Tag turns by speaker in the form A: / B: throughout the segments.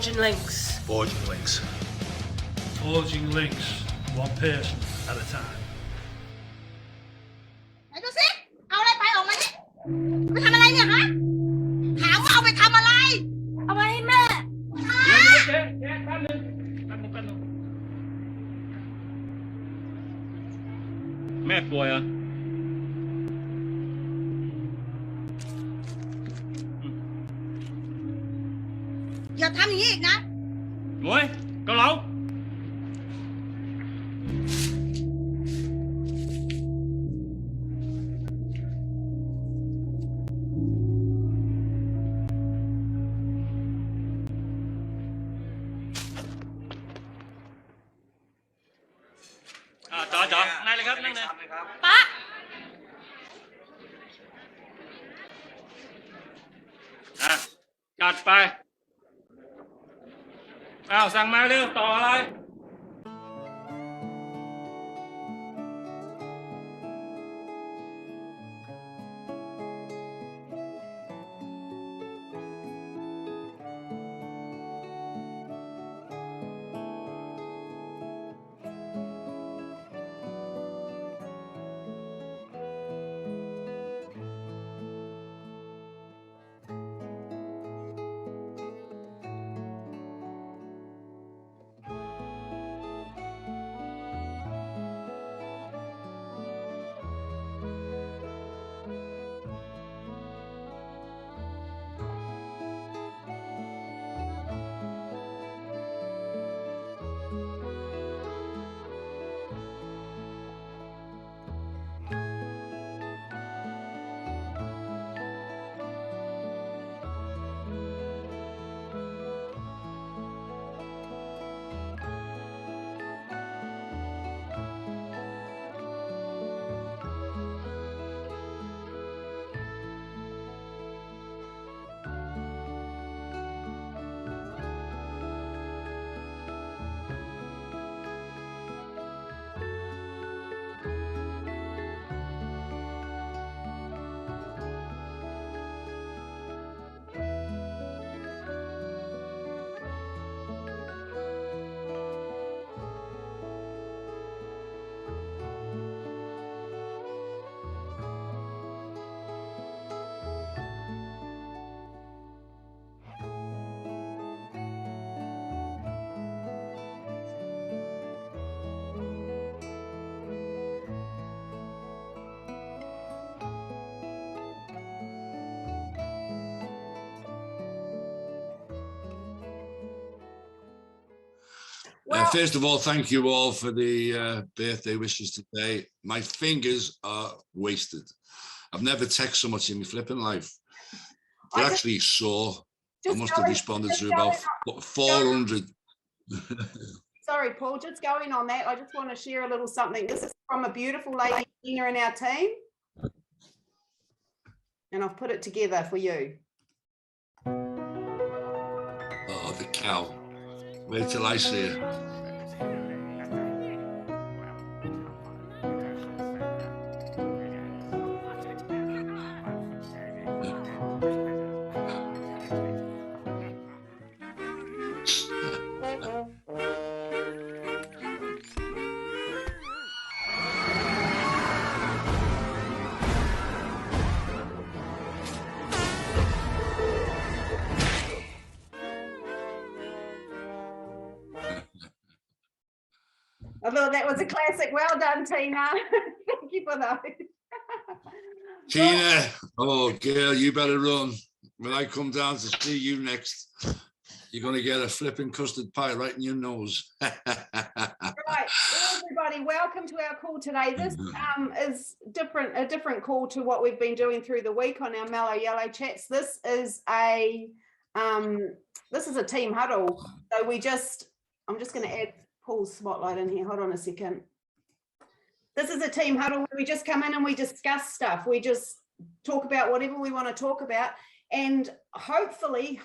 A: Forging links.
B: Forging links.
C: Forging links, one person at a time.
D: ไหนดูสิเอาอะไรไปออกมาดิไปทำอะไรเนี่ยฮะถามว่าเอาไปทำอะไร
A: เอามาให้แม่
C: เจ๊แป๊บนึงแม่ป่วยเหรอ
D: อย่าทำอย่างนี้อีกนะ
C: หน่วยเกาเหลาจ๋อนั่งเลยครับนั่งเลย
A: ป๊า
C: จัดไปสั่งมาเร็วต่ออะไร
E: First of all, thank you all for the birthday wishes today. My fingers are wasted. I've never texted so much in my flipping life. They're actually sore. I must have responded to about 400.
F: Sorry, Paul, just going on that, I just want to share a little something. This is from a beautiful lady here in our team. And I've put it together for you.
E: Oh, the cow. Wait till I see it.
F: I thought that was a classic. Well done, Tina. Thank you for that.
E: Tina, oh girl, you better run. When I come down to see you next, you're going to get a flipping custard pie right in your nose.
F: Right, everybody, welcome to our call today. This is a different call to what we've been doing through the week on our Mellow Yellow chats. This is a team huddle. So I'm just going to add Paul's spotlight in here. Hold on a second. This is a team huddle where we just come in and we discuss stuff. We just talk about whatever we want to talk about. And hopefully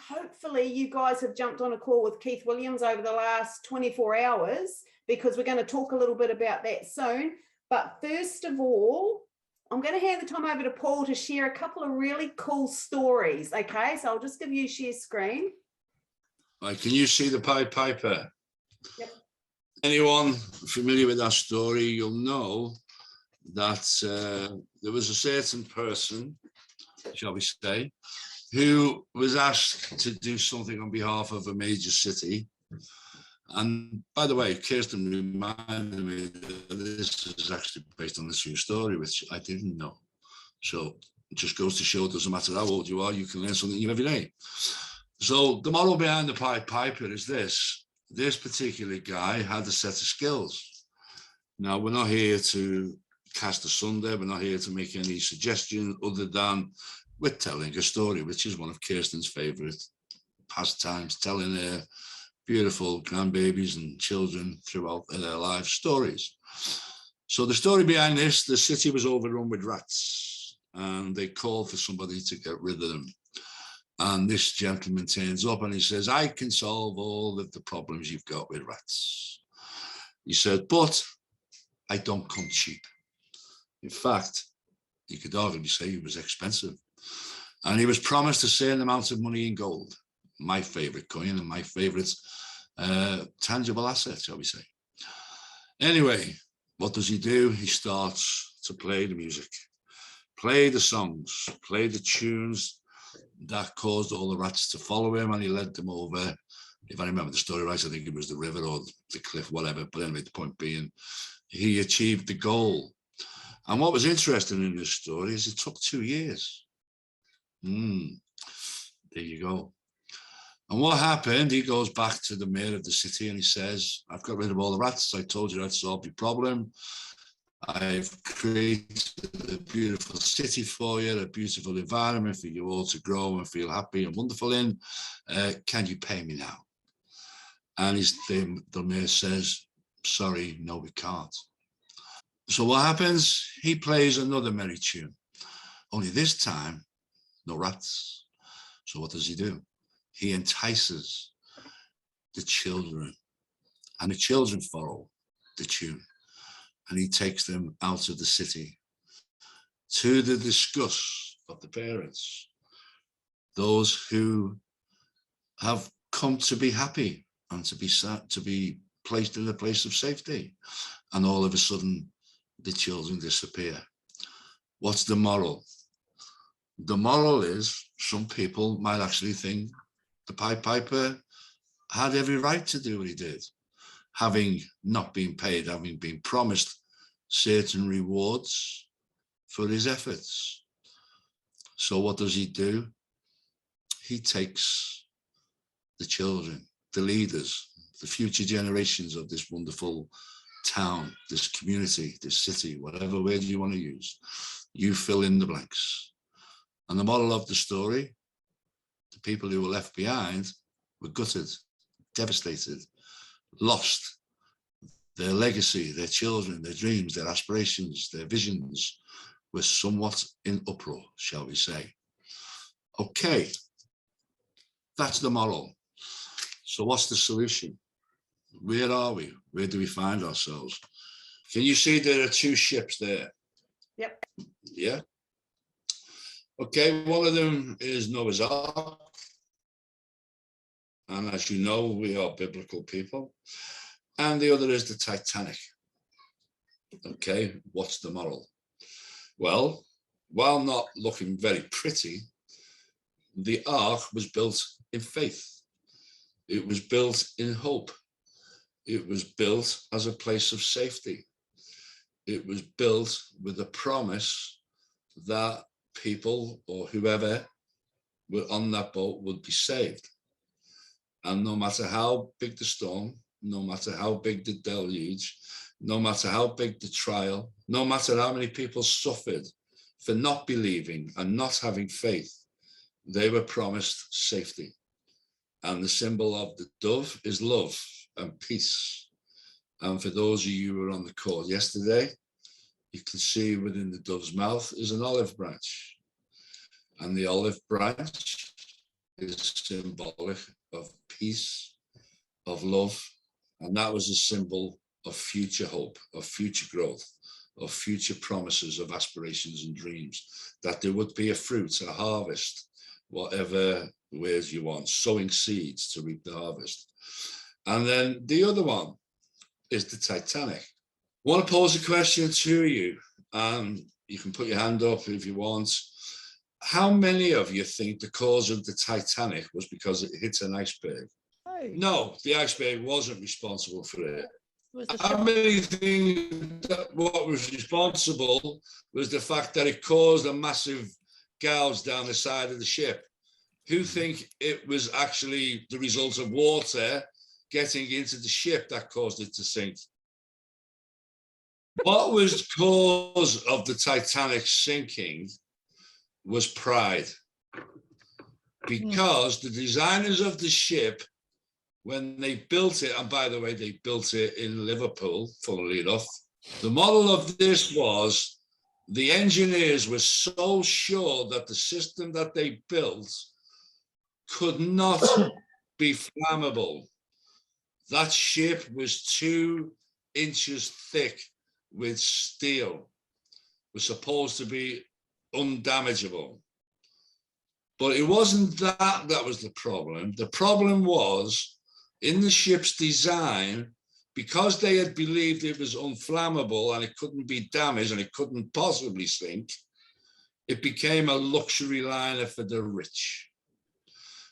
F: you guys have jumped on a call with Keith Williams over the last 24 hours, because we're going to talk a little bit about that soon. But first of all, I'm going to hand the time over to Paul to share a couple of really cool stories. Okay, so I'll just give you share screen.
E: Right, can you see the Pied Piper?
F: Yep.
E: Anyone familiar with that story, you'll know that there was a certain person, shall we say, who was asked to do something on behalf of a major city. And by the way, Kirsten reminded me that this is actually based on a true story, which I didn't know. So it just goes to show it doesn't matter how old you are, you can learn something new every day. So the moral behind the Pied Piper is this. This particular guy had a set of skills. Now, we're not here to cast asunder. We're not here to make any suggestion other than we're telling a story, which is one of Kirsten's favorite pastimes, telling her beautiful grandbabies and children throughout their life stories. So the story behind this, the city was overrun with rats and they called for somebody to get rid of them. And this gentleman turns up and he says, I can solve all of the problems you've got with rats. He said, but I don't come cheap. In fact, you could arguably say he was expensive. And he was promised a certain amount of money in gold, my favorite coin and my favorite tangible asset, shall we say. Anyway, what does he do? He starts to play the music, play the songs, play the tunes that caused all the rats to follow him, and he led them over. If I remember the story right, I think it was the river or the cliff, whatever. But anyway, the point being, he achieved the goal. And what was interesting in this story is it took 2 years. There you go. And what happened, he goes back to the mayor of the city and he says, I've got rid of all the rats. I told you I'd solve your problem. I've created a beautiful city for you, a beautiful environment for you all to grow and feel happy and wonderful in. Can you pay me now? And the mayor says, sorry, no, we can't. So what happens? He plays another merry tune, only this time, no rats. So what does he do? He entices the children, and the children follow the tune. And he takes them out of the city to the disgust of the parents, those who have come to be happy and to be placed in a place of safety. And all of a sudden, the children disappear. What's the moral? The moral is some people might actually think the Pied Piper had every right to do what he did, having not been paid, having been promised certain rewards for his efforts. So what does he do? He takes the children, the leaders, the future generations of this wonderful town, this community, this city, whatever word you want to use, you fill in the blanks. And the moral of the story, the people who were left behind were gutted, devastated, lost. Their legacy, their children, their dreams, their aspirations, their visions were somewhat in uproar, shall we say. Okay, that's the moral. So what's the solution? Where are we? Where do we find ourselves? Can you see there are 2 ships there?
F: Yep.
E: Yeah. Okay, one of them is Noah's Ark. And as you know, we are biblical people. And the other is the Titanic. Okay, what's the moral? Well, while not looking very pretty, the ark was built in faith. It was built in hope. It was built as a place of safety. It was built with a promise that people or whoever were on that boat would be saved. And no matter how big the storm, no matter how big the deluge, no matter how big the trial, no matter how many people suffered for not believing and not having faith, they were promised safety. And the symbol of the dove is love and peace. And for those of you who were on the call yesterday, you can see within the dove's mouth is an olive branch. And the olive branch is symbolic of peace, of love. And that was a symbol of future hope, of future growth, of future promises, of aspirations and dreams, that there would be a fruit, a harvest, whatever words you want, sowing seeds to reap the harvest. And then the other one is the Titanic. I want to pose a question to you, and you can put your hand up if you want. How many of you think the cause of the Titanic was because it hit an iceberg? No, the iceberg wasn't responsible for it. How many think that what was responsible was the fact that it caused a massive gouge down the side of the ship? Who think it was actually the result of water getting into the ship that caused it to sink? What was the cause of the Titanic sinking was pride. Because the designers of the ship, when they built it, and by the way, they built it in Liverpool, funnily enough, the model of this was the engineers were so sure that the system that they built could not be flammable. That ship was 2 inches thick with steel, was supposed to be undamageable. But it wasn't that was the problem. The problem was in the ship's design, because they had believed it was unflammable and it couldn't be damaged and it couldn't possibly sink, it became a luxury liner for the rich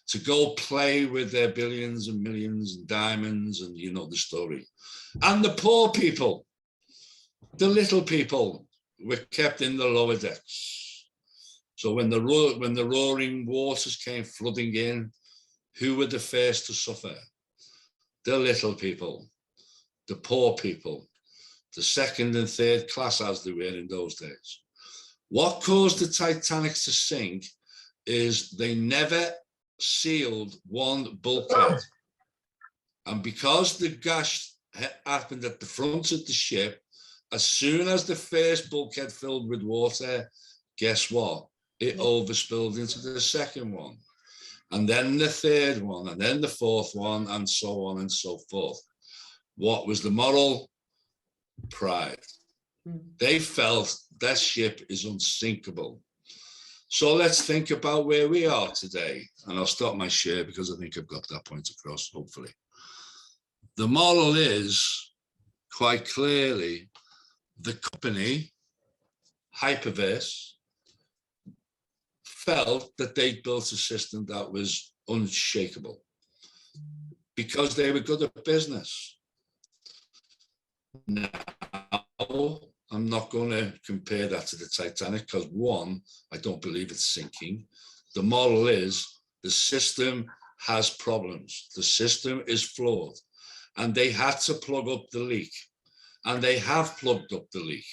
E: to go play with their billions and millions and diamonds, and you know the story. And the poor people, the little people, were kept in the lower decks. So when the roaring waters came flooding in, who were the first to suffer? The little people, the poor people, the second and third class as they were in those days. What caused the Titanic to sink is they never sealed one bulkhead. And because the gash happened at the front of the ship, as soon as the first bulkhead filled with water, guess what? It overspilled into the second one, and then the third one, and then the fourth one, and so on and so forth. What was the moral? Pride. They felt that ship is unsinkable. So let's think about where we are today. And I'll stop my share because I think I've got that point across, hopefully. The model is quite clearly the company, Hyperverse, felt that they built a system that was unshakable because they were good at business. Now, I'm not going to compare that to the Titanic because, one, I don't believe it's sinking. The model is the system has problems. The system is flawed, and they had to plug up the leak, and they have plugged up the leak.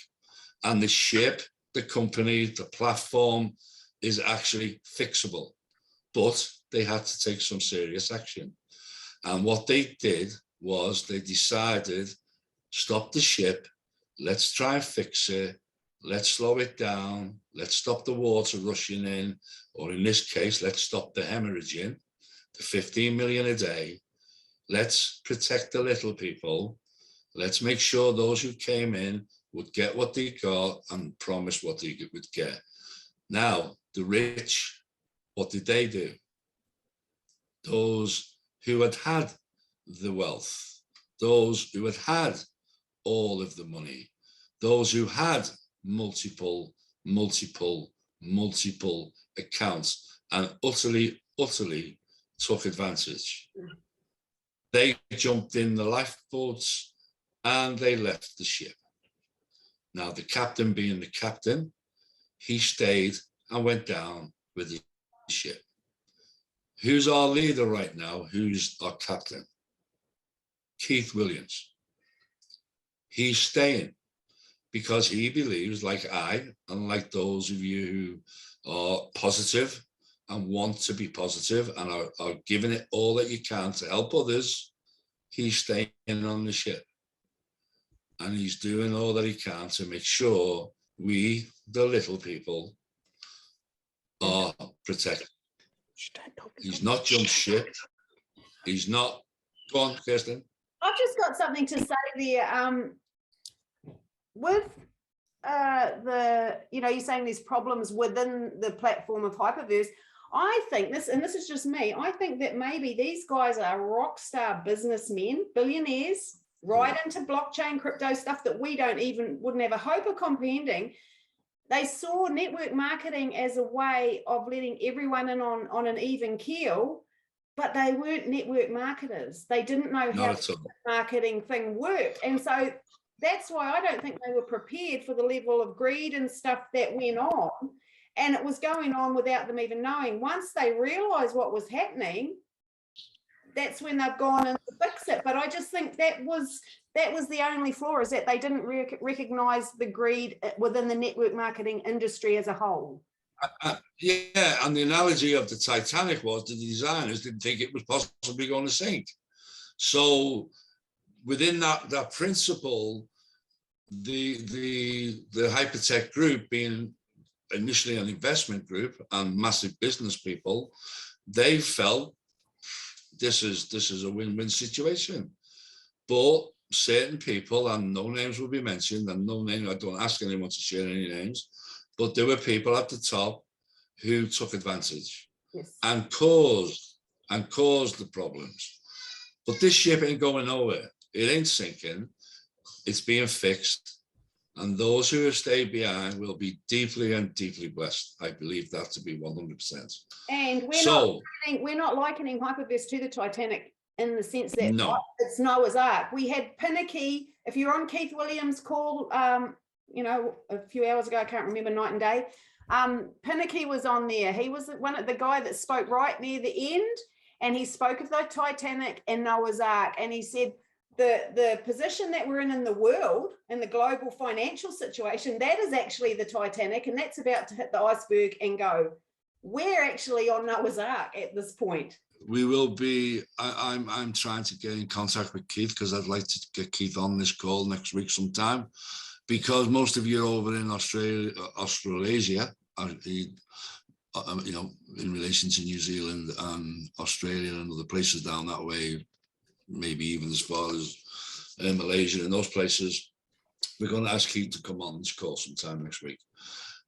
E: And the ship, the company, the platform is actually fixable, but they had to take some serious action. And what they did was they decided, stop the ship, let's try and fix it, let's slow it down, let's stop the water rushing in, or in this case, let's stop the hemorrhaging, the 15 million a day, let's protect the little people, let's make sure those who came in would get what they got and promise what they would get. Now, the rich, what did they do? Those who had had the wealth, those who had had all of the money, those who had multiple accounts and utterly took advantage. They jumped in the lifeboats and they left the ship. Now, the captain being the captain, he stayed and went down with the ship. Who's our leader right now? Who's our captain? Keith Williams. He's staying because he believes, like I, and like those of you who are positive and want to be positive and are giving it all that you can to help others, he's staying on the ship. And he's doing all that he can to make sure we, the little people, are protected. He's not jumped ship. He's not. Go on, Kirsten.
F: I've just got something to say there. With you're saying there's problems within the platform of Hyperverse. I think this, and this is just me, I think that maybe these guys are rock star businessmen, billionaires, right into blockchain crypto stuff that we wouldn't have a hope of comprehending. They saw network marketing as a way of letting everyone in on an even keel, but they weren't network marketers. They didn't know how the marketing thing worked. And so that's why I don't think they were prepared for the level of greed and stuff that went on. And it was going on without them even knowing. Once they realized what was happening, that's when they've gone in to fix it. But I just think that was the only flaw, is that they didn't recognize the greed within the network marketing industry as a whole.
E: Yeah, and the analogy of the Titanic was the designers didn't think it was possibly going to sink. So within that principle, the hypertech group, being initially an investment group and massive business people, they felt this is a win-win situation. But certain people, and no names will be mentioned, and I don't ask anyone to share any names, but there were people at the top who took advantage.
F: Yes.
E: and caused the problems. But this ship ain't going nowhere. It ain't sinking. It's being fixed. And those who have stayed behind will be deeply and deeply blessed. I believe that to be 100%.
F: And we're not likening Hyperverse to the Titanic in the sense that it's Noah's Ark. We had Pinnaky. If you're on Keith Williams' call, a few hours ago, I can't remember night and day. Pinnaky was on there. He was the guy that spoke right near the end, and he spoke of the Titanic and Noah's Ark, and he said the position that we're in the world and the global financial situation, that is actually the Titanic, and that's about to hit the iceberg and go. We're actually on Noah's Ark at this point.
E: We will be. I'm trying to get in contact with Keith, because I'd like to get Keith on this call next week sometime, because most of you are over in Australasia, in relation to New Zealand and Australia and other places down that way, maybe even as far as Malaysia and those places. We're going to ask Keith to come on this call sometime next week,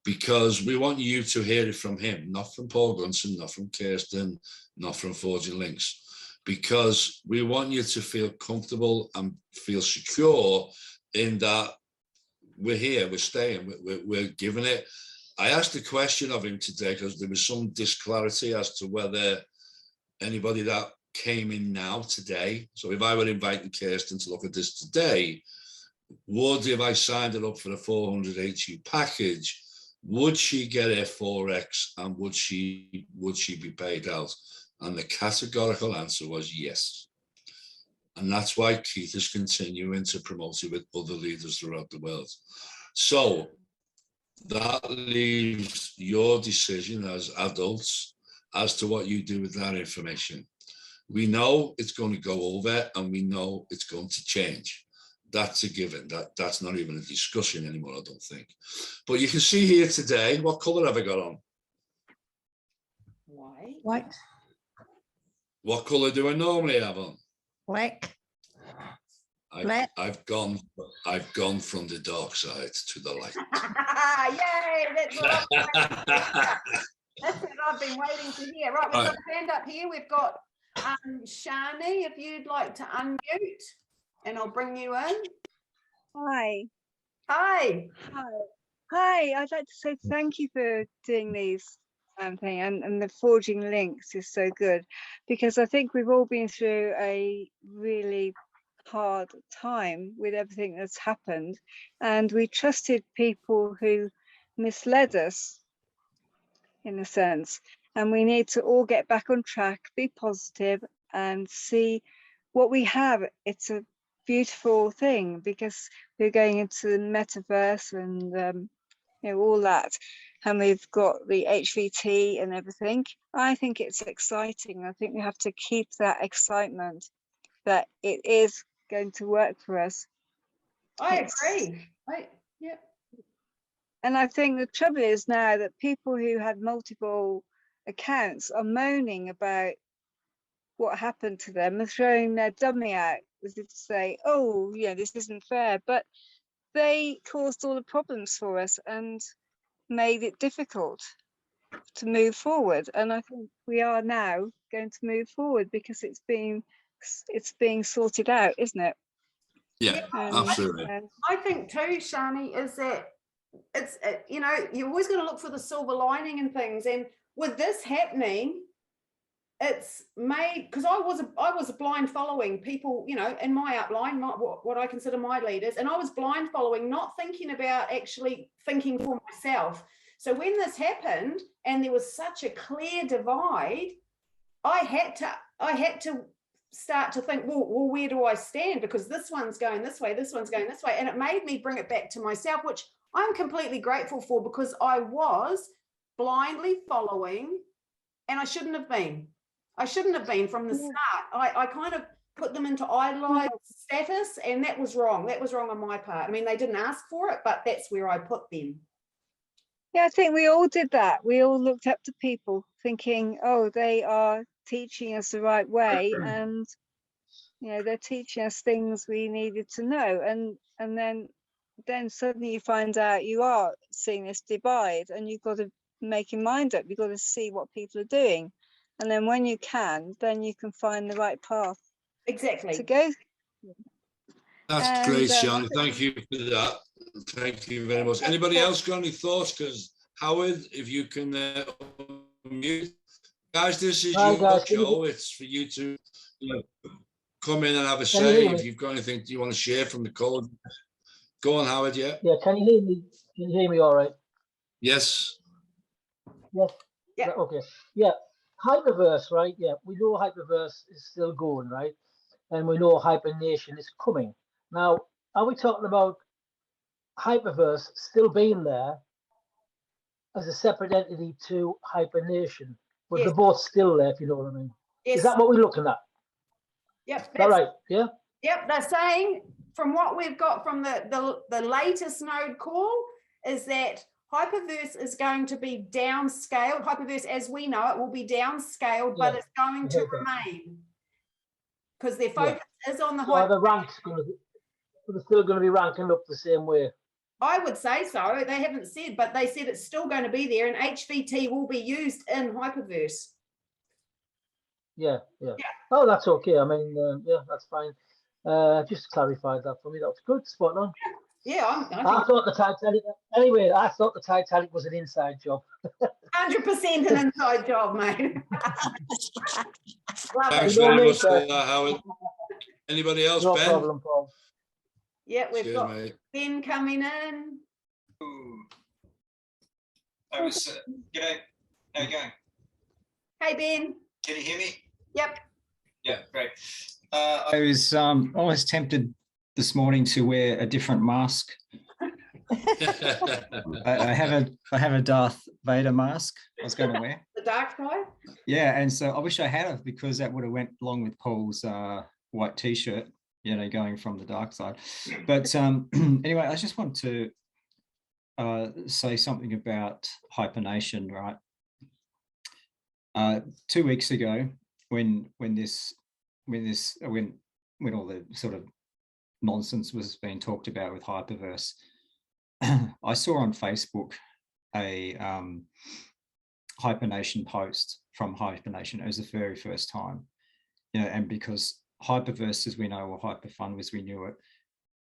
E: because we want you to hear it from him, not from Paul Gunson, not from Kirsten, not from Forging Links, because we want you to feel comfortable and feel secure in that we're here, we're staying, we're giving it. I asked a question of him today because there was some disclarity as to whether anybody that came in now today, so if I were inviting Kirsten to look at this today, if I signed it up for the 400 HU package, would she get a 4X and would she be paid out? And the categorical answer was yes. And that's why Keith is continuing to promote it with other leaders throughout the world. So that leaves your decision as adults as to what you do with that information. We know it's going to go over, and we know it's going to change. That's a given. That's not even a discussion anymore, I don't think. But you can see here today, what colour have I got on?
F: White.
E: What colour do I normally have on?
F: Black.
E: I've gone from the dark side to the light.
F: Yay! That's what I've been waiting to hear. Right, we've got a hand up here. We've got Shani, if you'd like to unmute, and I'll bring you in.
A: Hi.
F: Hi.
A: Hi. I'd like to say thank you for doing these thing, and the Forging Links is so good, because I think we've all been through a really hard time with everything that's happened, and we trusted people who misled us in a sense, and we need to all get back on track, be positive, and see what we have. It's a beautiful thing, because we're going into the metaverse and all that, and we've got the HVT and everything. I think it's exciting. I think we have to keep that excitement that it is going to work for us.
F: I agree. Yeah.
A: And I think the trouble is now that people who had multiple accounts are moaning about what happened to them and throwing their dummy out as if to say, oh, yeah, this isn't fair. But they caused all the problems for us and made it difficult. to move forward. And I think we are now going to move forward because it's being sorted out, isn't it?
E: Yeah, absolutely.
F: I think too, Shani, is that it's you know, you always got to look for the silver lining in things, and with this happening, it's made, because I was blind following people, you know, in my upline, what I consider my leaders, and I was blind following, not thinking about actually thinking for myself. So when this happened and there was such a clear divide, I had to start to think, well, where do I stand? Because this one's going this way, this one's going this way. And it made me bring it back to myself, which I'm completely grateful for, because I was blindly following, and I shouldn't have been. I shouldn't have been from the start. I kind of put them into idolized status, and that was wrong. That was wrong on my part. I mean, they didn't ask for it, but that's where I put them.
A: Yeah, I think we all did that. We all looked up to people thinking, oh, they are teaching us the right way, and you know, they're teaching us things we needed to know. And then suddenly you find out you are seeing this divide, and you've got to make your mind up. You've got to see what people are doing, and then when you can, then you can find the right path
F: Exactly
A: to go.
E: That's great, Shani. Thank you for that. Thank you very much. Anybody else got any thoughts? Because Howard, if you can mute. Guys, this is your show. It's for you to, you know, come in and have a say. If you've got anything you want to share from the code, go on, Howard. Yeah.
B: Yeah. Can you hear me? Can you hear me all right?
E: Yes.
B: Yes.
F: Yeah.
B: Okay. Yeah. Hyperverse, right? Yeah. We know Hyperverse is still going, right? And we know Hypernation is coming. Now, are we talking about Hyperverse still being there as a separate entity to Hypernation? But
F: Yes.
B: they're both still there, if you know what I mean.
F: Yes.
B: Is that what we're looking at?
F: Yep.
B: Is that right? Yeah.
F: Yep. They're saying, from what we've got from the latest node call, is that Hyperverse is going to be downscaled. Hyperverse, as we know it, will be downscaled, but it's going to remain, because their focus is on the
B: so the ranks going to be, they're still going to be ranking up the same way.
F: I would say so. They haven't said, but they said it's still going to be there, and HVT will be used in Hyperverse.
B: Yeah. Oh, that's okay. I mean, yeah, that's fine. Just clarified that for me. That was good. Spot on.
F: Yeah,
B: I thought the Titanic. Anyway, I thought the Titanic was an inside job.
F: 100% an inside job, mate.
E: Thanks very much for that, Howard. Anybody else,
B: No
E: Ben?
B: problem, Paul.
F: Yeah, we've
E: Cheers,
F: got
E: mate.
F: Ben coming in.
G: G'day. How you going?
F: Hey, Ben.
G: Can you hear me?
F: Yep.
G: Yeah, great. I was almost tempted this morning to wear a different mask. I have a Darth Vader mask I was going to wear.
F: The dark side?
G: Yeah, and so I wish I had, because that would have went along with Paul's white t-shirt, you know, going from the dark side. But anyway, I just want to say something about Hypernation, right? 2 weeks ago, when all the sort of nonsense was being talked about with Hyperverse, I saw on Facebook a Hypernation post from Hypernation. It was the very first time, you know, and because Hyperverse, as we know, or Hyperfun as we knew it,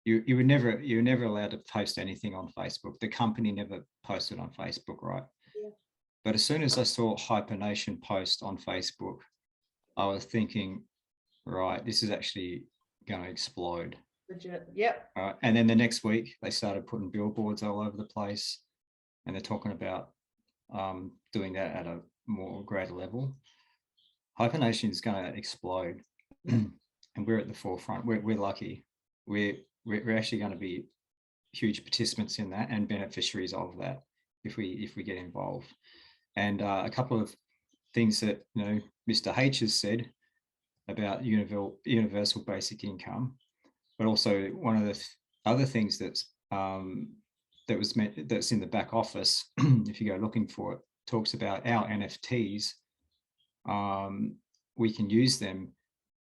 G: you were never allowed to post anything on Facebook. The company never posted on Facebook, right?
F: Yeah.
G: But as soon as I saw Hypernation post on Facebook, I was thinking, right, this is actually going to explode.
F: Legit. Yep.
G: And then the next week, they started putting billboards all over the place, and they're talking about doing that at a more greater level. Hypernation is going to explode, and we're at the forefront. We're lucky. We're actually going to be huge participants in that and beneficiaries of that if we get involved. And a couple of things that, you know, Mr. H has said about universal basic income, but also one of the other things that's that's in the back office, if you go looking for it, talks about our NFTs. We can use them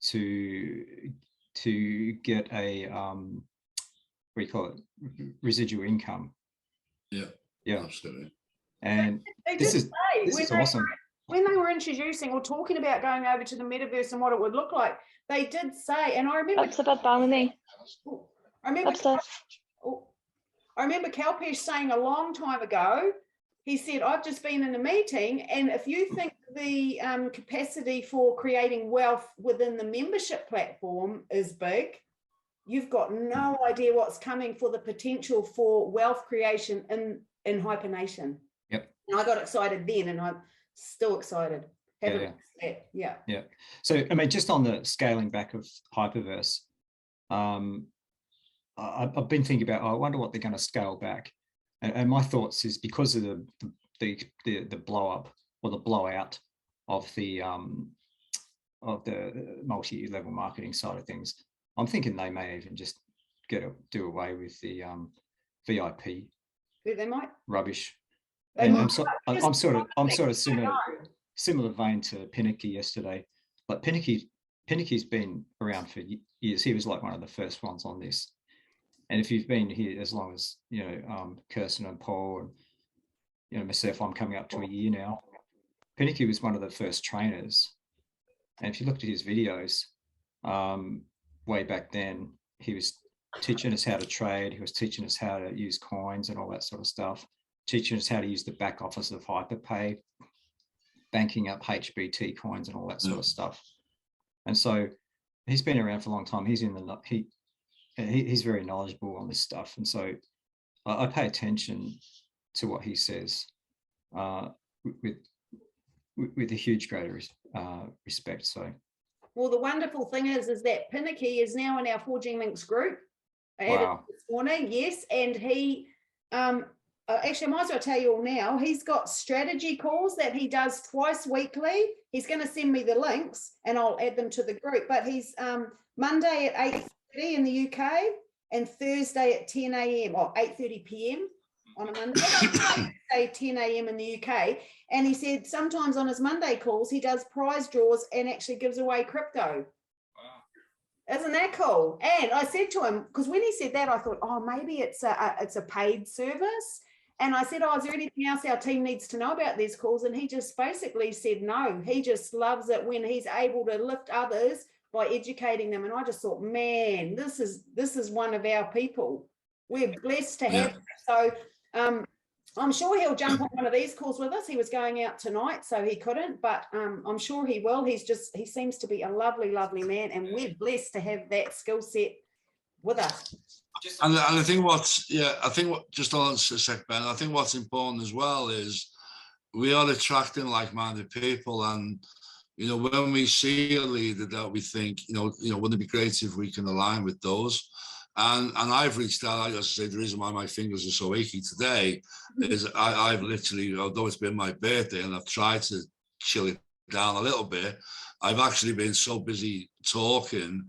G: to get a what do you call it, residual income.
E: Yeah,
G: yeah,
E: absolutely.
G: And
F: They
G: this
F: did
G: is
F: say
G: this is awesome.
F: when they were introducing or talking about going over to the metaverse and what it would look like, they did say, and I remember
H: That's a bit balmy. Upstairs.
F: I remember Kalpesh saying a long time ago, he said, I've just been in a meeting, and if you think the capacity for creating wealth within the membership platform is big, you've got no idea what's coming for the potential for wealth creation in Hypernation.
G: Yep.
F: And I got excited then, and I'm still excited. Yeah.
G: So, I mean, just on the scaling back of Hyperverse, I've been thinking about, I wonder what they're going to scale back. And my thoughts is because of the blow up or the blowout of the multi-level marketing side of things, I'm thinking they may even just do away with the VIP
F: They might.
G: rubbish.
F: They
G: And
F: might.
G: I'm sort of similar vein to Pinnacle yesterday. Like Pinnacle's been around for years. He was like one of the first ones on this. And if you've been here as long as, you know, Kirsten and Paul and, you know, myself, I'm coming up to a year now. Pinnacle was one of the first trainers. And if you looked at his videos, way back then, he was teaching us how to trade. He was teaching us how to use coins and all that sort of stuff, teaching us how to use the back office of Hyperpay, banking up HBT coins and all that sort of stuff. And so he's been around for a long time. He's he's very knowledgeable on this stuff. And so I pay attention to what he says with a huge greater respect. So, well,
F: the wonderful thing is that Pinnacle is now in our Forging Links group. I added it this morning, yes, and he actually, I might as well tell you all now. He's got strategy calls that he does twice weekly. He's going to send me the links, and I'll add them to the group. But he's Monday at 8:30 in the UK and Thursday at 10 a.m. or 8:30 p.m. on a Monday, say 10 a.m. in the UK. And he said sometimes on his Monday calls, he does prize draws and actually gives away crypto. Wow. Isn't that cool? And I said to him, because when he said that, I thought, oh, maybe it's a paid service. And I said, oh, is there anything else our team needs to know about these calls? And he just basically said, no, he just loves it when he's able to lift others by educating them. And I just thought, man, this is one of our people. We're blessed to have him. So I'm sure he'll jump on one of these calls with us. He was going out tonight, so he couldn't, but I'm sure he will. He seems to be a lovely, lovely man, and we're blessed to have that skill set with us.
E: And I think just on a sec, Ben, I think what's important as well is we are attracting like-minded people, and you know, when we see a leader that we think, you know, wouldn't it be great if we can align with those? And I've reached out. As I say, the reason why my fingers are so achy today is I've literally, although it's been my birthday and I've tried to chill it down a little bit, I've actually been so busy talking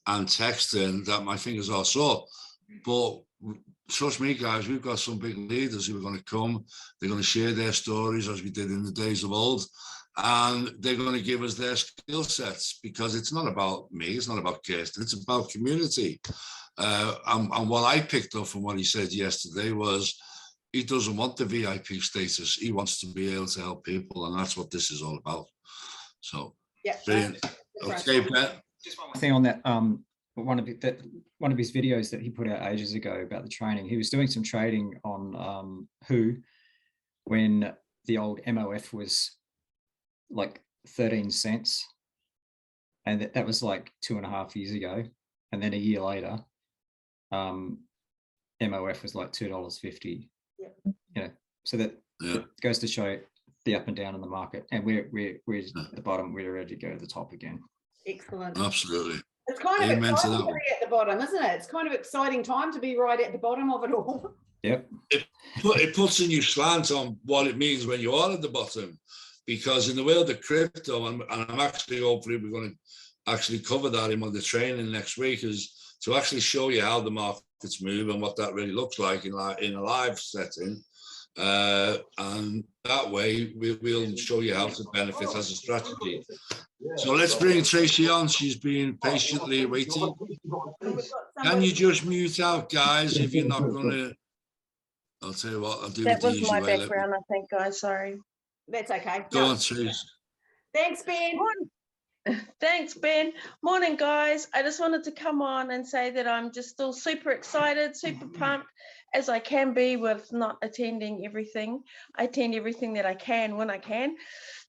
E: and texting that my fingers are sore. But trust me, guys, we've got some big leaders who are going to come. They're going to share their stories as we did in the days of old. And they're going to give us their skill sets, because it's not about me, it's not about Kirsten, it's about community. And what I picked up from what he said yesterday was he doesn't want the VIP status. He wants to be able to help people, and that's what this is all about. So, yeah, brilliant. Okay, Ben.
G: Just one more thing on that. One of his videos that he put out ages ago about the training. He was doing some trading on Who when the old MOF was like 13 cents, and that was like 2.5 years ago. And then a year later, MOF was like $2.50. Yeah. You know, so that goes to show the up and down in the market. And we're at the bottom. We're ready to go to the top again.
F: Excellent.
E: Absolutely.
F: It's kind of exciting to be at the bottom, isn't it? It's kind of exciting time to be right at the bottom of it all.
G: Yep.
E: It puts a new slant on what it means when you are at the bottom, because in the world of crypto, and I'm actually hopefully we're going to actually cover that in one of the training next week, is to actually show you how the markets move and what that really looks like in a live setting. And that way we'll show you how to benefit as a strategy. So let's bring Tracy on. She's been patiently waiting. Can you just mute out, guys, if you're not going to I'll tell you what, I'll do
H: That
E: it the
H: was
E: easy
H: my
E: way.
H: background, I think, guys. Sorry.
F: That's okay.
E: Go
F: No.
E: on, Trace.
F: Thanks, Ben.
H: Thanks, Ben. Morning, guys. I just wanted to come on and say that I'm just still super excited, super pumped, as I can be with not attending everything. I attend everything that I can when I can.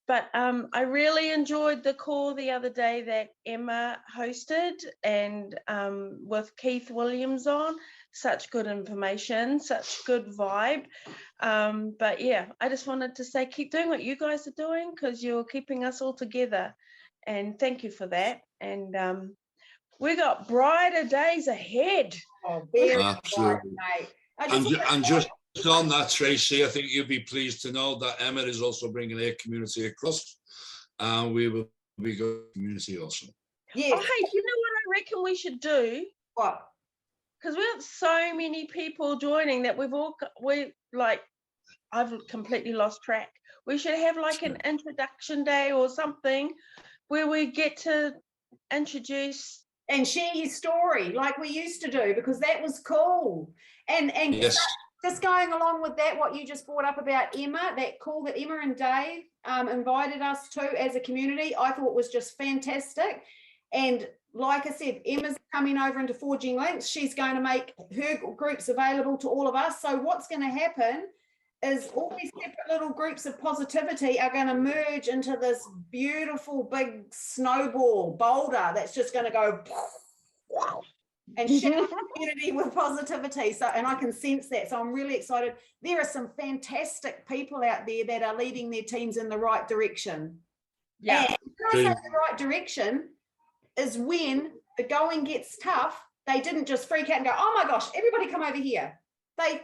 H: But I really enjoyed the call the other day that Emma hosted, and with Keith Williams on. Such good information, such good vibe. But yeah, I just wanted to say keep doing what you guys are doing, because you're keeping us all together. And thank you for that. And we got brighter days ahead.
F: Oh, very
E: Absolutely.
F: right, mate.
E: And just on that, Tracy, I think you'll be pleased to know that Emma is also bringing her community across, and we will be good community also.
F: Yes.
H: Oh, hey, you know what I reckon we should do?
F: What?
H: Because we have so many people joining that I've completely lost track. We should have like an introduction day or something where we get to introduce
F: and share your story like we used to do, because that was cool. And
E: Yes.
F: just going along with that, what you just brought up about Emma, that call that Emma and Dave invited us to as a community, I thought was just fantastic. And like I said, Emma's coming over into Forging Links. She's going to make her groups available to all of us. So what's going to happen is all these separate little groups of positivity are going to merge into this beautiful big snowball boulder that's just going to go and shower the community with positivity. So, and I can sense that. So I'm really excited. There are some fantastic people out there that are leading their teams in the right direction.
H: Yeah.
F: And when I say the right direction is when the going gets tough, they didn't just freak out and go, oh my gosh, everybody come over here. They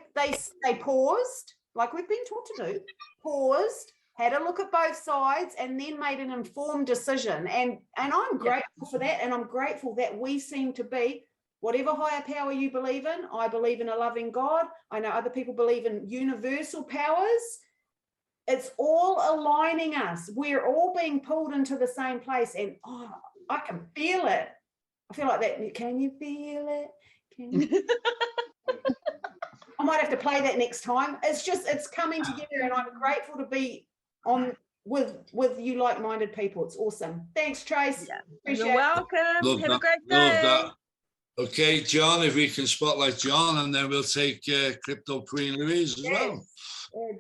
F: paused, like we've been taught to do, paused, had a look at both sides, and then made an informed decision. And I'm grateful for that. And I'm grateful that we seem to be, whatever higher power you believe in, I believe in a loving God. I know other people believe in universal powers. It's all aligning us. We're all being pulled into the same place. And I can feel it. I feel like that. Can you feel it? Can you? I might have to play that next time. It's coming together, and I'm grateful to be on with you like-minded people. It's awesome. Thanks, Trace.
H: Yeah.
F: Appreciate
H: You're welcome.
E: Love
H: Have
E: that.
H: a great
E: Love
H: day.
E: that. Okay, John, if we can spotlight John, and then we'll take Crypto Queen Louise as well.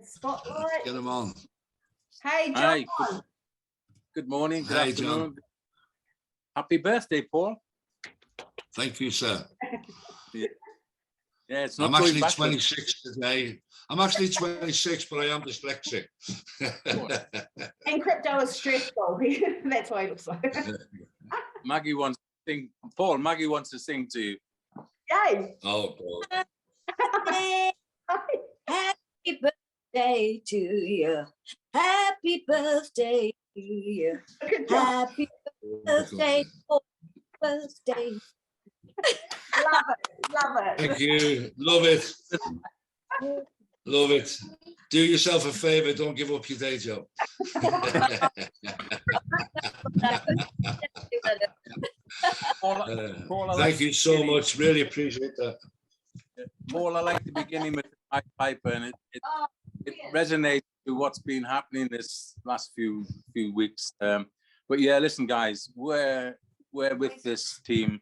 F: Spotlight.
E: Get him on.
F: Hey,
I: Hi,
F: John.
I: good morning, good
E: Hi,
I: afternoon.
E: John.
I: Happy birthday, Paul.
E: Thank you, sir.
I: Yeah, it's not
E: I'm
I: going
E: actually
I: backwards.
E: 26 today. I'm actually 26, but I am dyslexic.
F: And crypto is stressful. That's why it looks like.
I: Maggie wants to sing. Paul, Maggie wants to sing to you.
F: Yay.
E: Oh, God.
J: Happy birthday to you. Happy birthday to you. Happy birthday. Birthday.
F: Love it. Love it.
E: Thank you. Love it. Love it. Do yourself a favor. Don't give up your day job. Thank you so much. Really appreciate that.
I: Paul, I like the beginning with the Pied Piper, and it resonates with what's been happening this last few weeks. But yeah, listen, guys, we're with this team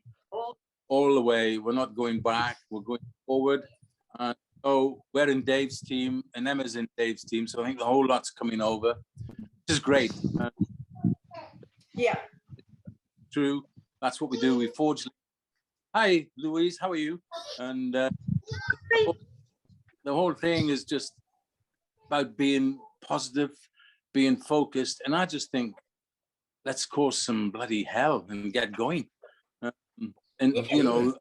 I: all the way. We're not going back. We're going forward. So we're in Dave's team, and Emma's in Dave's team. So I think the whole lot's coming over, which is great.
F: Yeah.
I: True. That's what we do. We forge. Hi, Louise. How are you? And the whole thing is just about being positive, being focused. And I just think, let's cause some bloody hell and get going. And you know,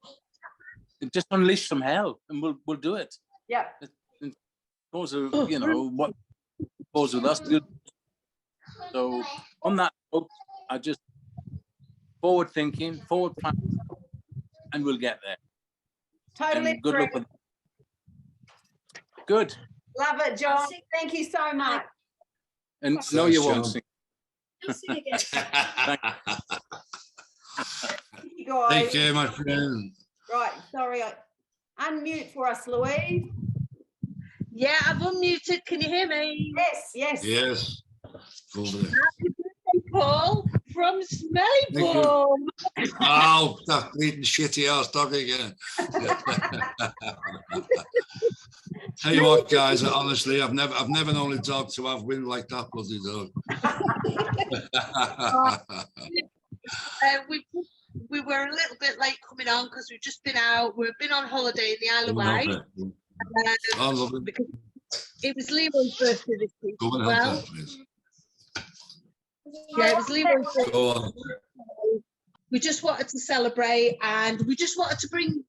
I: just unleash some hell, and we'll do it.
F: Yeah.
I: Cause of, you know, what goes with us. So on that note, I just forward thinking, forward plan, and we'll get there.
F: Totally.
I: And good luck with Good.
F: Love it, John. Thank you so much.
I: And no, you won't
E: John.
I: sing.
F: Thank you, guys.
E: Take care, my friend.
F: Right, sorry. Unmute for us, Louise.
H: Yeah, I've unmuted. Can you hear me?
F: Yes, yes.
E: Yes. Cool.
H: Happy birthday, Paul, from Smelly
E: Thank you.
H: Bum.
E: Oh, that bleeding shitty ass dog again. Tell you what, guys, honestly, I've never known a dog to have wind like that bloody dog.
H: We were a little bit late coming on because we've just been out. We've been on holiday in the Isle of Wight.
E: I love it.
H: Because it was Leroy's birthday this week.
E: Go and help that, please.
H: Yeah, it was Leroy's birthday.
E: Go on.
H: We just wanted to celebrate, and we just wanted to bring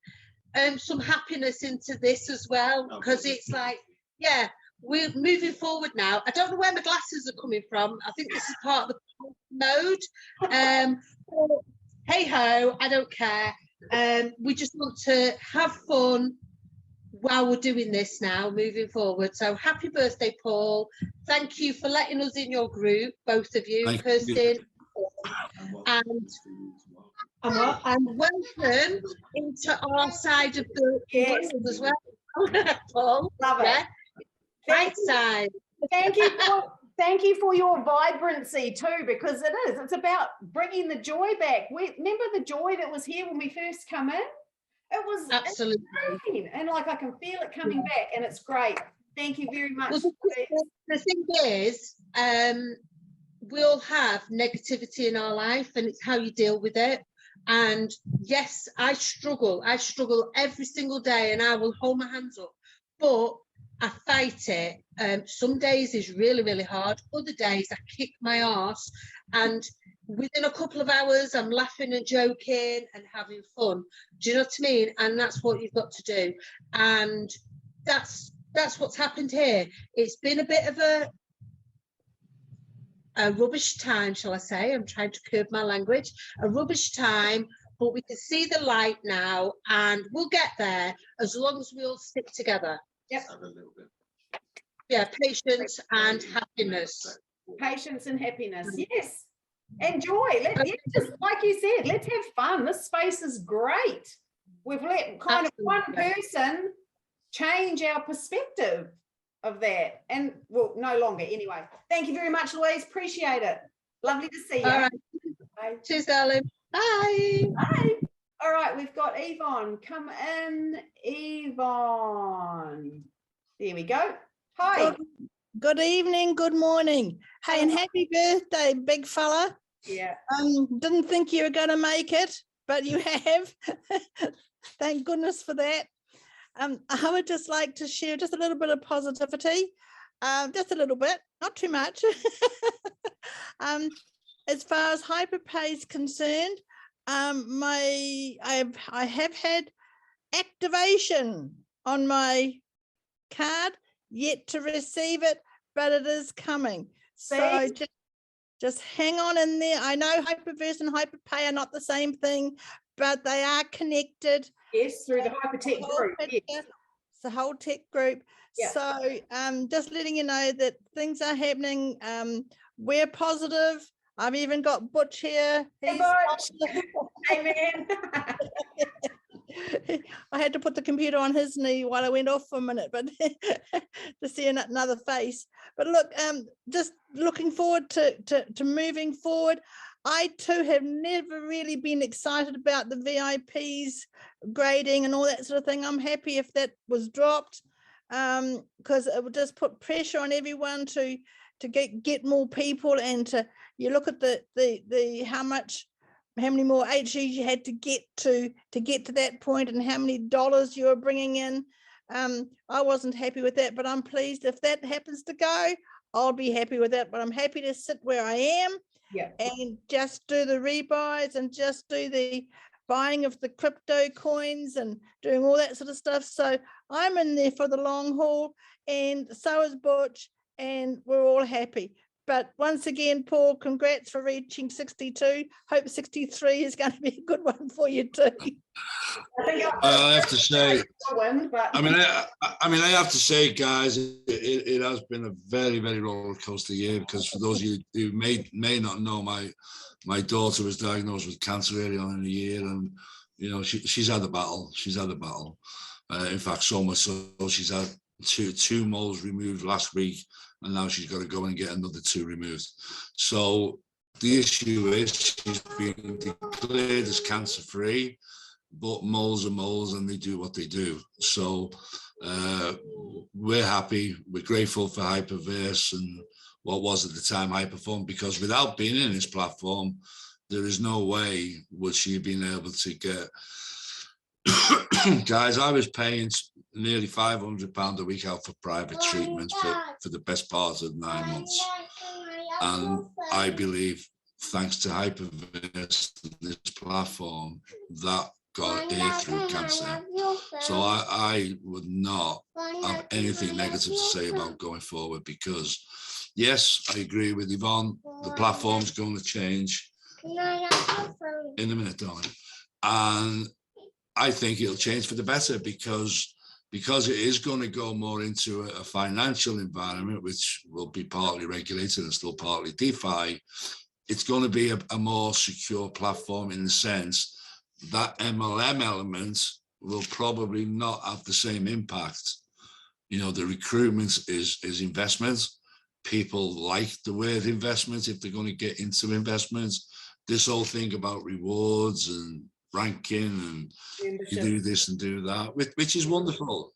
H: some happiness into this as well, because it's like, yeah, we're moving forward now. I don't know where my glasses are coming from. I think this is part of the mode. But hey ho, I don't care. We just want to have fun while we're doing this now, moving forward. So happy birthday, Paul. Thank you for letting us in your group, both of you, Kirsten and welcome into our side of the world as well, Paul.
F: Love it.
H: Yeah? Right side.
F: Thank you for your vibrancy too, because it is. It's about bringing the joy back. Remember the joy that was here when we first come in? It was
H: absolutely
F: insane. And like I can feel it coming back, and it's great. Thank you very much.
H: Well, the thing is, we'll have negativity in our life, and it's how you deal with it. And yes, I struggle every single day, and I will hold my hands up, but I fight it. Some days is really, really hard. Other days I kick my arse, and within a couple of hours I'm laughing and joking and having fun. Do you know what I mean? And that's what you've got to do. And that's what's happened here. It's been a bit of a rubbish time, shall I say. I'm trying to curb my language. A rubbish time, but we can see the light now, and we'll get there as long as we all stick together.
F: Yep.
H: Yeah, patience and happiness.
F: Patience and happiness. Yes. And joy. Let's just, like you said, let's have fun. This space is great. We've let kind of one person change our perspective of that. And well, no longer anyway. Thank you very much, Louise. Appreciate it. Lovely to see you.
H: All right.
F: Bye.
H: Cheers, darling. Bye.
F: Bye. All right, we've got Yvonne. Come in, Yvonne. There we go. Hi.
K: Good evening, good morning. Hey, and happy birthday, big fella.
F: Yeah.
K: Didn't think you were going to make it, but you have. Thank goodness for that. I would just like to share just a little bit of positivity, just a little bit, not too much. As far as Hyperpay is concerned, I have had activation on my card, yet to receive it, but it is coming. So just hang on in there. I know Hyperverse and Hyperpay are not the same thing, but they are connected.
F: Yes, through the Hypertech group. Yes.
K: It's the whole tech group.
F: Yeah.
K: So just letting you know that things are happening. We're positive. I've even got Butch here.
F: Hey, Butch. Hey, man.
K: I had to put the computer on his knee while I went off for a minute, but to see another face. But look, just looking forward to moving forward. I too have never really been excited about the VIPs grading and all that sort of thing. I'm happy if that was dropped, because it would just put pressure on everyone to get more people, and you look at the how many more HEs you had to get to that point, and how many dollars you were bringing in. I wasn't happy with that, but I'm pleased if that happens to go, I'll be happy with that. But I'm happy to sit where I am, and just do the rebuys and just do the buying of the crypto coins and doing all that sort of stuff. So I'm in there for the long haul, and so is Butch, and we're all happy. But once again, Paul, congrats for reaching 62. Hope 63 is going to be a good one for you too.
E: I have to say, I have to say, guys, it has been a very, very roller coaster year, because for those of you who may not know, my daughter was diagnosed with cancer early on in the year, and you know she's had a battle. She's had a battle. In fact, so much so she's had two moles removed last week, and now she's got to go and get another 2 removed. So the issue is she's been declared as cancer-free, but moles are moles and they do what they do. So we're happy, we're grateful for Hyperverse and what was at the time Hyperform, because without being in this platform, there is no way would she have been able to get guys, I was paying nearly £500 a week out for private treatment for the best part of 9 months. And I believe, thanks to Hyperverse, this platform, that got here through cancer. So I would not have anything negative to say about going forward, because yes, I agree with Yvonne, the platform's going to change in a minute, darling. And I think it'll change for the better, because it is going to go more into a financial environment, which will be partly regulated and still partly DeFi. It's going to be a more secure platform in the sense that MLM element will probably not have the same impact. You know, the recruitment is investment. People like the word investment if they're going to get into investments. This whole thing about rewards and ranking and you do this and do that, which is wonderful.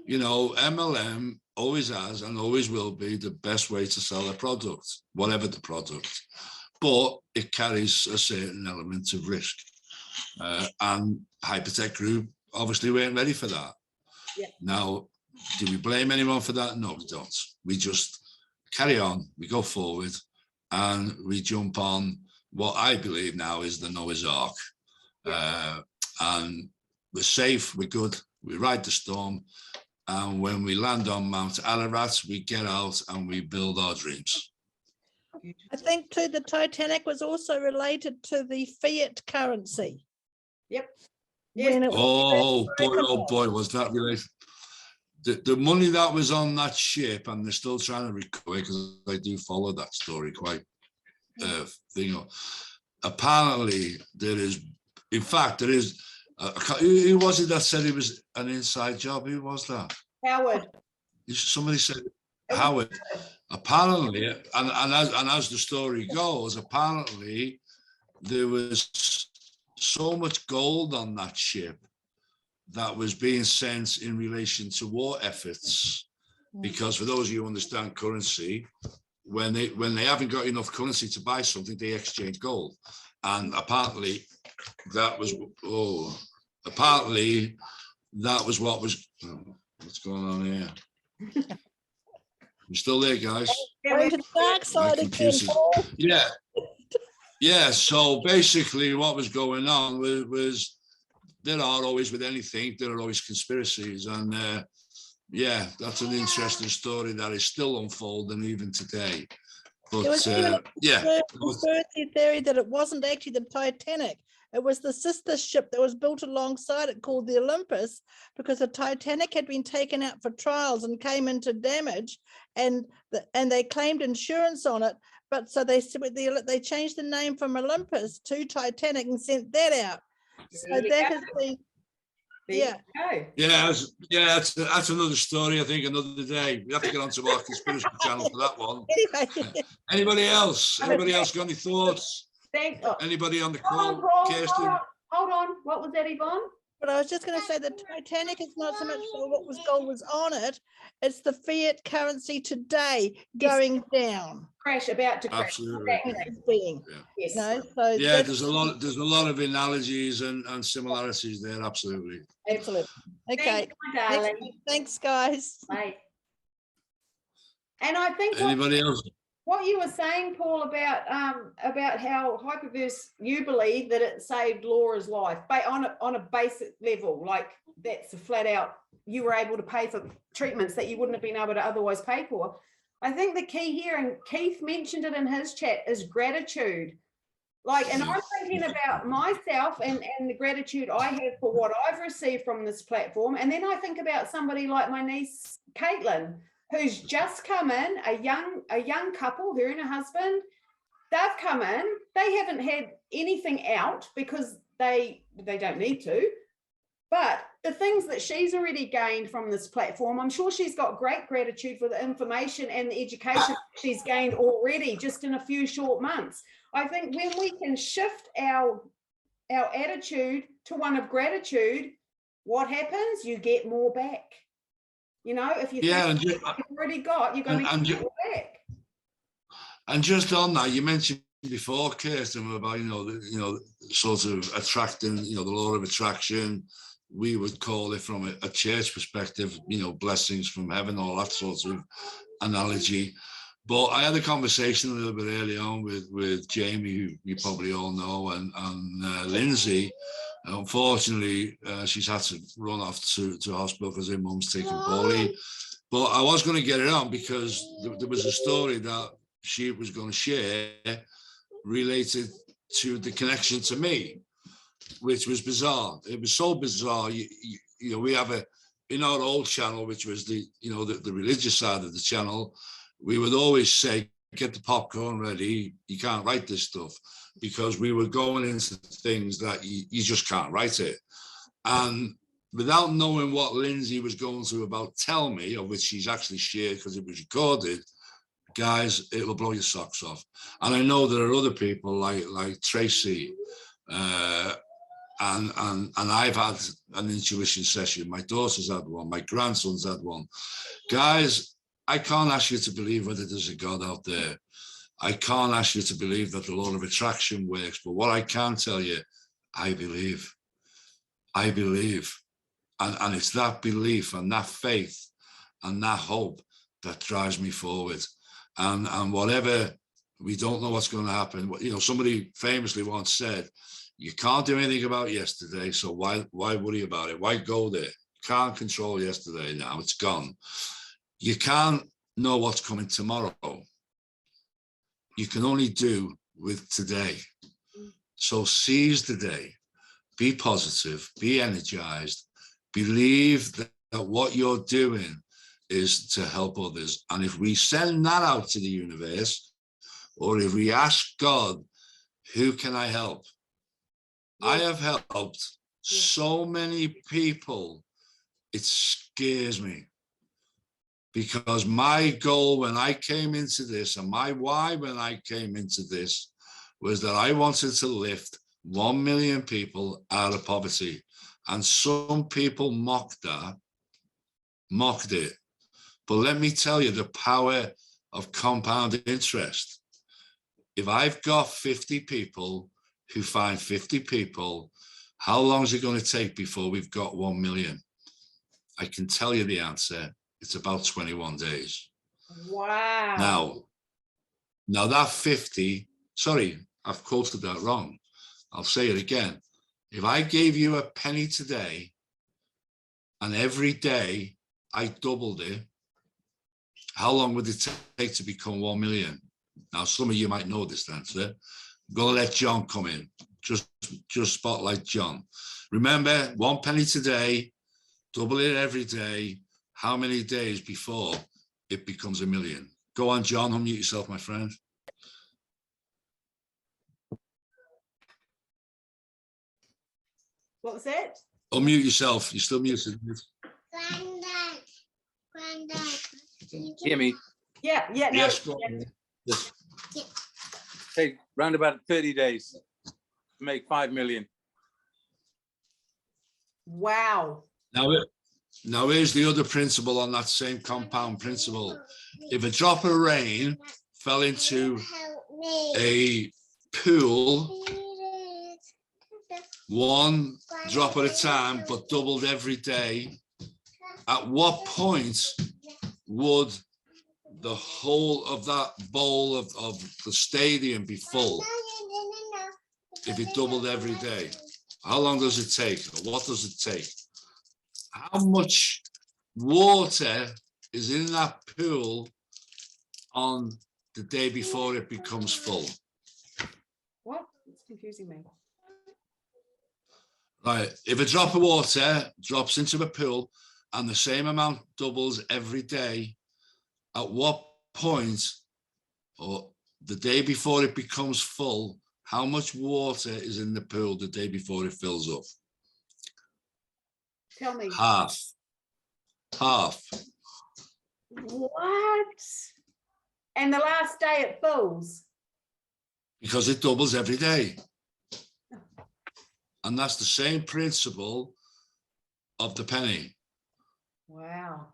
E: You know, MLM always has and always will be the best way to sell a product, whatever the product, but it carries a certain element of risk. And Hypertech Group obviously weren't ready for that. Yeah. Now, do we blame anyone for that? No, we don't. We just carry on, we go forward, and we jump on what I believe now is the Noah's Ark. And we're safe, we're good, we ride the storm, and when we land on Mount Ararat, we get out and we build our dreams.
K: I think too the Titanic was also related to the fiat currency.
F: Yep.
E: Oh boy, was that related? The money that was on that ship, and they're still trying to recover, because I do follow that story quite apparently there is, in fact there is who was it that said it was an inside job? Who was that?
F: Howard.
E: Somebody said Howard. Apparently, and as the story goes, apparently there was so much gold on that ship that was being sent in relation to war efforts, because for those of you who understand currency, when they haven't got enough currency to buy something, they exchange gold. And apparently that was what was what's going on here. You still there, guys?
K: Going to the dark side again, Paul.
E: Yeah, so basically what was going on was there are always, with anything, there are always conspiracies, and yeah, that's an interesting story that is still unfolding even today. But
K: there was even a conspiracy theory that it wasn't actually the Titanic. It was the sister ship that was built alongside it called the Olympus, because the Titanic had been taken out for trials and came into damage, and they claimed insurance on it. But so they changed the name from Olympus to Titanic and sent that out. So that has been,
E: that's another story. I think another day we have to get onto our conspiracy channel for that one.
K: Anyway.
E: Anybody else? Anybody else got any thoughts? Anybody on the call?
F: Hold on. What was that, Yvonne?
K: But I was just going to say the Titanic is not so much for what gold was on it. It's the fiat currency today going down.
F: About to crash.
E: Absolutely.
F: Yes.
K: No, so
E: yeah, there's a lot of analogies and similarities there. Absolutely.
F: Absolutely.
K: Okay. Thanks, guys.
F: Bye. And I think
E: anybody else?
F: What you were saying, Paul, about how Hyperverse, you believe that it saved Laura's life, but on a basic level, like that's a flat out, you were able to pay for treatments that you wouldn't have been able to otherwise pay for. I think the key here, and Keith mentioned it in his chat, is gratitude. Like, and I'm thinking about myself and the gratitude I have for what I've received from this platform. And then I think about somebody like my niece, Caitlin, who's just come in, a young couple, her and her husband. They've come in, they haven't had anything out because they don't need to. But the things that she's already gained from this platform, I'm sure she's got great gratitude for the information and the education she's gained already just in a few short months. I think when we can shift our attitude to one of gratitude, what happens? You get more back. You know, if you think you've already got, you're going to get more back.
E: And just on that, you mentioned before, Kirsten, about, sort of attracting, the law of attraction. We would call it from a church perspective, blessings from heaven, all that sort of analogy. But I had a conversation a little bit early on with Jamie, who you probably all know, and Lindsay. Unfortunately, she's had to run off to hospital because her mum's taking poorly. But I was going to get it on because there was a story that she was going to share related to the connection to me, which was bizarre. It was so bizarre. We have in our old channel, which was the religious side of the channel, we would always say, get the popcorn ready. You can't write this stuff, because we were going into things that you just can't write it. And without knowing what Lindsay was going through about Tell Me, of which she's actually shared because it was recorded, guys, it will blow your socks off. And I know there are other people like Tracy, and I've had an intuition session. My daughter's had one. My grandson's had one. Guys, I can't ask you to believe whether there's a God out there. I can't ask you to believe that the law of attraction works. But what I can tell you, I believe. I believe. And it's that belief and that faith and that hope that drives me forward. And whatever, we don't know what's going to happen. Somebody famously once said, you can't do anything about yesterday, so why worry about it? Why go there? Can't control yesterday now, it's gone. You can't know what's coming tomorrow. You can only do with today. So seize the day, be positive, be energized, believe that what you're doing is to help others. And if we send that out to the universe, or if we ask God, who can I help? I have helped so many people, it scares me. Because my goal when I came into this, and my why when I came into this, was that I wanted to lift 1 million people out of poverty. And some people mocked it. But let me tell you the power of compound interest. If I've got 50 people who find 50 people, how long is it going to take before we've got 1 million? I can tell you the answer. It's about 21 days.
F: Wow.
E: Now that 50, sorry, I've quoted that wrong. I'll say it again. If I gave you a penny today and every day I doubled it, how long would it take to become 1 million? Now, some of you might know this answer. I'm going to let John come in. Just spotlight John. Remember, 1 penny today, double it every day. How many days before it becomes 1 million? Go on, John, unmute yourself, my friend.
F: What was that?
E: Unmute yourself. You're still muted.
I: Hear me?
F: Yeah. No,
E: yes.
I: Yes. Take round about 30 days to make 5 million.
F: Wow.
E: Now here's the other principle on that same compound principle. If a drop of rain fell into a pool, 1 drop at a time, but doubled every day, at what point would the whole of that bowl of the stadium be full if it doubled every day? How long does it take? Or what does it take? How much water is in that pool on the day before it becomes full?
F: What? It's confusing me.
E: Right. If a drop of water drops into a pool and the same amount doubles every day, at what point, or the day before it becomes full, how much water is in the pool the day before it fills up?
F: Tell me.
E: Half.
F: What? And the last day it fills.
E: Because it doubles every day. And that's the same principle of the penny.
F: Wow.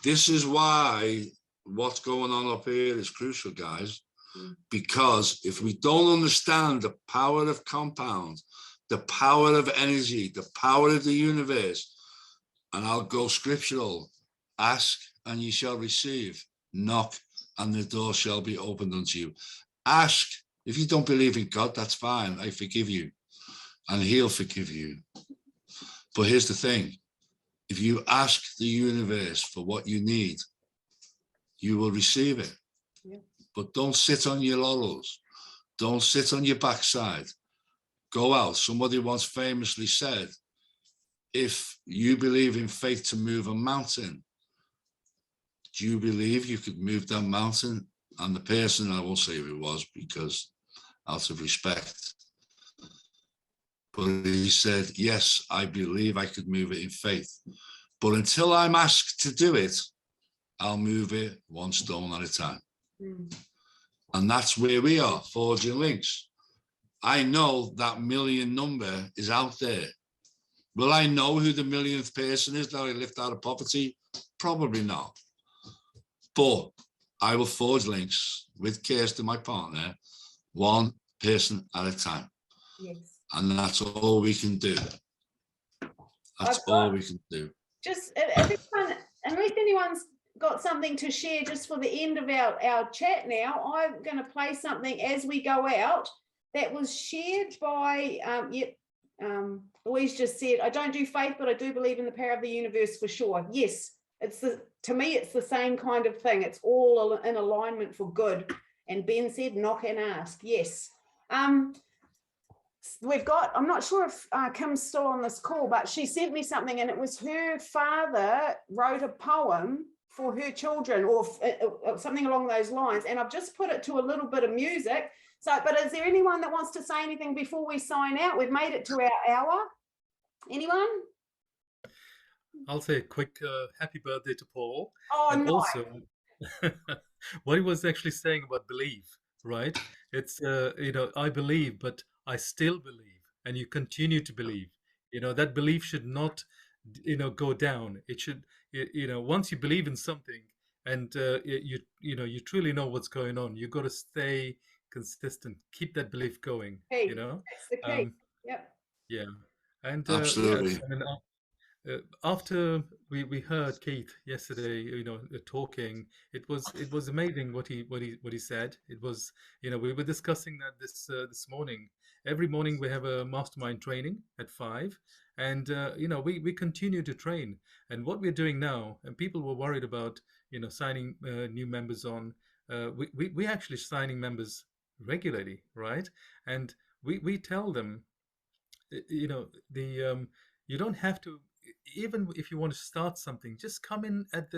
E: This is why what's going on up here is crucial, guys, because if we don't understand the power of compound, the power of energy, the power of the universe, and I'll go scriptural, ask and ye shall receive, knock and the door shall be opened unto you. Ask. If you don't believe in God, that's fine. I forgive you and he'll forgive you. But here's the thing. If you ask the universe for what you need, you will receive it.
F: Yeah.
E: But don't sit on your laurels. Don't sit on your backside. Go out. Somebody once famously said, if you believe in faith to move a mountain, do you believe you could move that mountain? And the person, I won't say who it was because out of respect, but he said, yes, I believe I could move it in faith. But until I'm asked to do it, I'll move it one stone at a time. And that's where we are, forging links. I know that million number is out there. Will I know who the millionth person is that I lift out of poverty? Probably not. But I will forge links with Kirsten, my partner, one person at a time.
F: Yes.
E: And that's all we can do. That's all we can do.
F: Just unless anyone's got something to share just for the end of our chat now, I'm going to play something as we go out that was shared by, Louise just said, I don't do faith, but I do believe in the power of the universe for sure. Yes, to me, it's the same kind of thing. It's all in alignment for good. And Ben said, knock and ask. Yes. We've got, I'm not sure if Kim's still on this call, but she sent me something and it was her father wrote a poem for her children or something along those lines. And I've just put it to a little bit of music. So, but is there anyone that wants to say anything before we sign out? We've made it to our hour. Anyone?
L: I'll say a quick happy birthday to Paul.
F: Oh,
L: and
F: nice.
L: Also, what he was actually saying about belief, right? It's, I believe, but I still believe, and you continue to believe. That belief should not, go down. It should, once you believe in something and you truly know what's going on, you got to stay consistent, keep that belief going,
F: Hey, that's the key. Yep.
L: Yeah. And
E: Absolutely.
L: yes, I mean, after we heard Keith yesterday, talking, it was amazing what he said. It was, we were discussing that this morning. Every morning we have a mastermind training at 5, and we continue to train. And what we're doing now, and people were worried about, signing new members on. We actually signing members regularly, right? And we tell them, you don't have to, even if you want to start something, just come in at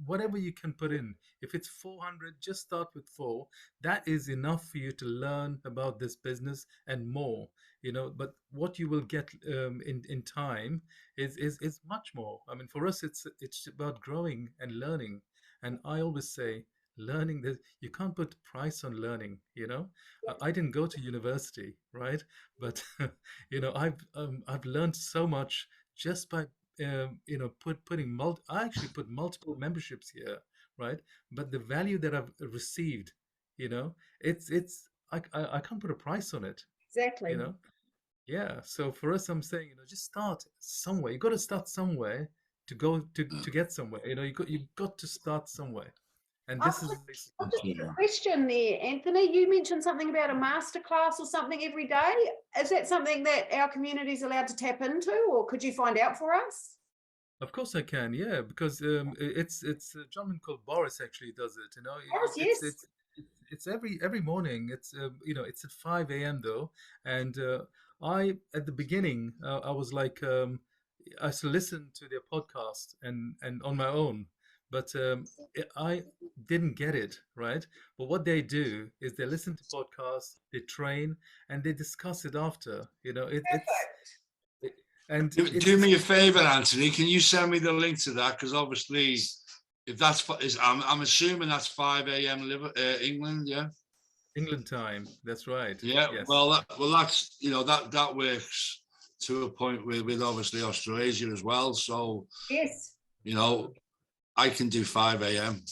L: whatever you can put in. If it's 400, just start with 4. That is enough for you to learn about this business and more, but what you will get in time is much more. I mean, for us, it's about growing and learning. And I always say, learning, that you can't put price on learning. I didn't go to university, right? But I've learned so much just by I actually put multiple memberships here, right? But the value that I've received, it's I can't put a price on it.
F: Exactly.
L: Yeah. So for us, I'm saying, just start somewhere. You got to start somewhere to go to get somewhere. You've got to start somewhere. And this is
F: I'll just get a question there, Anthony. You mentioned something about a masterclass or something every day. Is that something that our community is allowed to tap into, or could you find out for us?
L: Of course I can, yeah, because it's a gentleman called Boris actually does it.
F: Boris, yes.
L: It's every morning. It's it's at 5 a.m. though, and I at the beginning I was like I used to listen to their podcast and on my own. But I didn't get it, right? But what they do is they listen to podcasts, they train, and they discuss it after. And
E: Do me a favor, Anthony. Can you send me the link to that? Because obviously, if that's I'm assuming that's 5 a.m. England, yeah.
L: England time. That's right.
E: Yeah.
L: Yes.
E: Well, that's that works to a point with obviously Australasia as well. So
F: Yes.
E: I can do 5 a.m.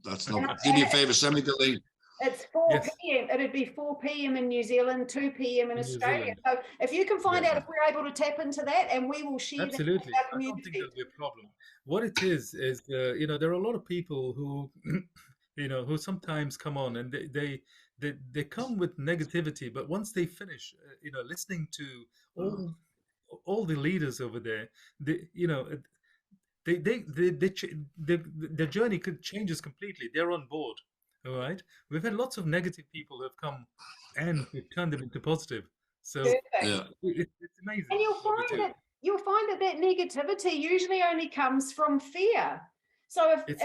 E: That's no. Do me a favor. Send me the link.
F: It's 4
L: Yes.
F: p.m. It'd be 4 p.m. in New Zealand, 2 p.m. in
L: In New
F: Australia.
L: Zealand.
F: So if you can find
L: Yeah.
F: out if we're able to tap into that, and we will share
L: Absolutely.
F: that with our
L: I don't think
F: community.
L: there'll be a problem. What it is there are a lot of people who, who sometimes come on and they come with negativity, but once they finish, listening to all the leaders over there, their journey changes completely. They're on board. All right. We've had lots of negative people who have come and we've turned them into positive. So
F: Perfect.
L: it's amazing.
F: And you'll find that negativity usually only comes from fear. So if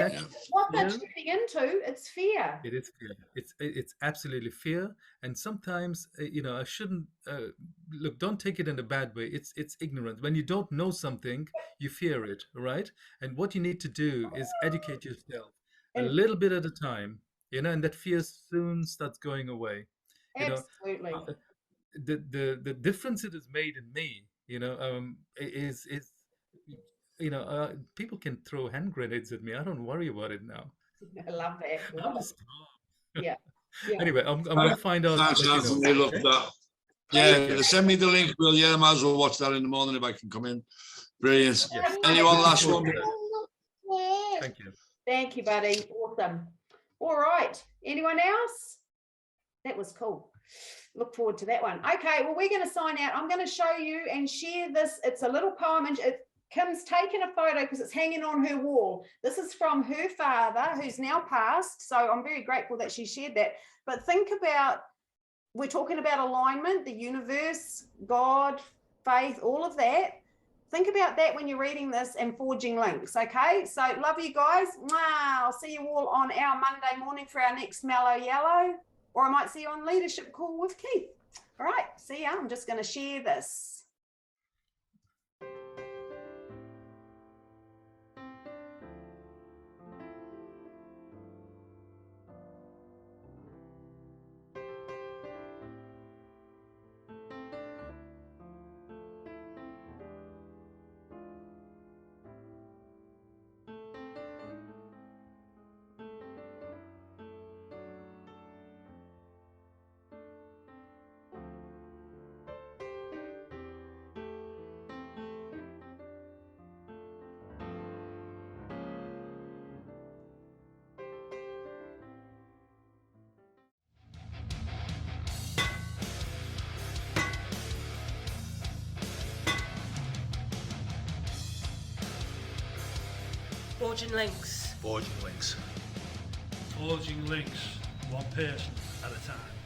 F: what they're tuning into, it's fear.
L: It is fear. It's absolutely fear. And sometimes I shouldn't look. Don't take it in a bad way. It's ignorance. When you don't know something, you fear it, right? And what you need to do is educate yourself a little bit at a time. And that fear soon starts going away.
F: Absolutely.
L: The difference it has made in me, is people can throw hand grenades at me. I don't worry about it now.
F: I love that.
L: I'm just
F: yeah.
L: Anyway, I'm going to find out.
E: Thanks, Anthony. Look, send me the link. Well, I might as well watch that in the morning if I can come in. Brilliant.
L: Yes.
E: Anyone last one?
L: Thank you.
F: Thank you, buddy. Awesome. All right. Anyone else? That was cool. Look forward to that one. Okay, well, we're going to sign out. I'm going to show you and share this. It's a little poem, and Kim's taken a photo because it's hanging on her wall. This is from her father, who's now passed. So I'm very grateful that she shared that. But think about, we're talking about alignment, the universe, God, faith, all of that. Think about that when you're reading this and forging links, okay? So love you guys. I'll see you all on our Monday morning for our next Mellow Yellow, or I might see you on Leadership Call with Keith. All right, see ya. I'm just going to share this.
M: Forging links.
C: Forging links. Forging links, one person at a time.